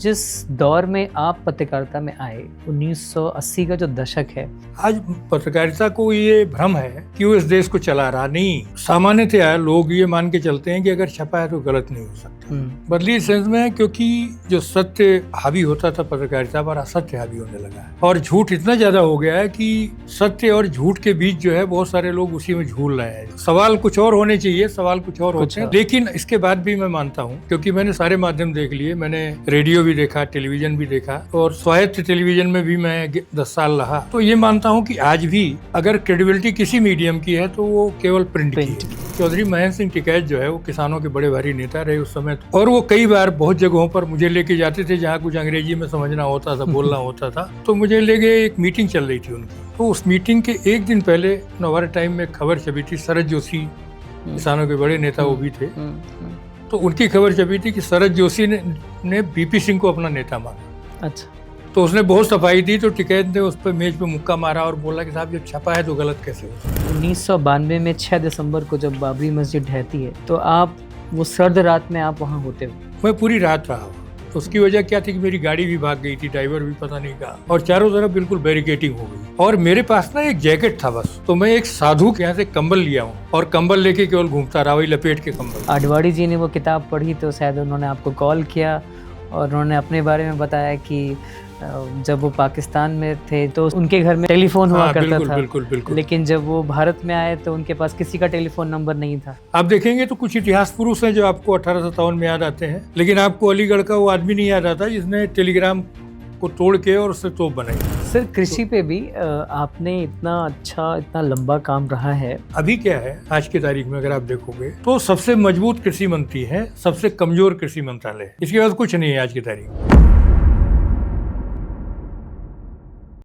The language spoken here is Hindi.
जिस दौर में आप पत्रकारिता में आए 1980 का जो दशक है, आज पत्रकारिता को ये भ्रम है कि वो इस देश को चला रहा नहीं। सामान्यतया लोग ये मान के चलते हैं कि अगर छपा है तो गलत नहीं हो सकता। बदली सेंस में, क्योंकि जो सत्य हावी होता था पत्रकारिता पर, असत्य हावी होने लगा है और झूठ इतना ज्यादा हो गया है कि सत्य और झूठ के बीच जो है बहुत सारे लोग उसी में झूल रहे हैं। सवाल कुछ और होने चाहिए, सवाल कुछ और होते हैं। लेकिन इसके बाद भी मैं मानता हूँ, क्योंकि मैंने सारे माध्यम देख लिए, मैंने रेडियो भी देखा, टेलीविजन भी देखा और स्वायत्त टेलीविजन में भी मैं 10 साल रहा, तो ये मानता हूँ कि आज भी अगर क्रेडिबिलिटी किसी मीडियम की है तो वो केवल प्रिंट की है। चौधरी महेंद्र सिंह टिकैत जो है वो किसानों के बड़े भारी नेता रहे उस समय, और वो कई बार बहुत जगहों पर मुझे लेके जाते थे जहाँ कुछ अंग्रेजी में समझना होता था, बोलना होता था, तो मुझे ले गए। एक मीटिंग चल रही थी उनकी, तो उस मीटिंग के एक दिन पहले नवभारत टाइम में खबर छपी थी। शरद जोशी किसानों के बड़े नेता वो भी थे, तो उनकी खबर छपी थी कि शरद जोशी ने बीपी सिंह को अपना नेता माना। अच्छा, तो उसने बहुत सफाई दी, तो टिकैत ने उस पर मेज पे मुक्का मारा और बोला कि साहब जब छपा है तो गलत कैसे हो। 1992 में 6 दिसंबर को जब बाबरी मस्जिद ढहती है तो आप वो सर्द रात में आप वहाँ होते हो? मैं पूरी रात रहा हूँ। तो उसकी वजह क्या थी कि मेरी गाड़ी भी भाग गई थी, ड्राइवर भी पता नहीं कहा, और चारों तरफ बिल्कुल बैरिकेटिंग हो गई। और मेरे पास ना एक जैकेट था बस, तो मैं एक साधु के यहाँ से कंबल लिया हूँ और कंबल लेके केवल घूमता रहा, वही लपेट के कंबल। आडवाणी जी ने वो किताब पढ़ी तो शायद उन्होंने आपको कॉल किया और उन्होंने अपने बारे में बताया कि जब वो पाकिस्तान में थे तो उनके घर में टेलीफोन हुआ करता था। बिल्कुल। लेकिन जब वो भारत में आए तो उनके पास किसी का टेलीफोन नंबर नहीं था। आप देखेंगे तो कुछ इतिहास पुरुष हैं जो आपको 1857 में याद आते हैं, लेकिन आपको अलीगढ़ का वो आदमी नहीं याद आता जिसने टेलीग्राम को तोड़ के और उससे तोप बनाई। सर, कृषि पे भी आपने इतना अच्छा, इतना लंबा काम रहा है। अभी क्या है आज की तारीख में अगर आप देखोगे तो सबसे मजबूत कृषि मंत्री है, सबसे कमजोर कृषि मंत्रालय, इसके बाद कुछ नहीं है आज की तारीख में।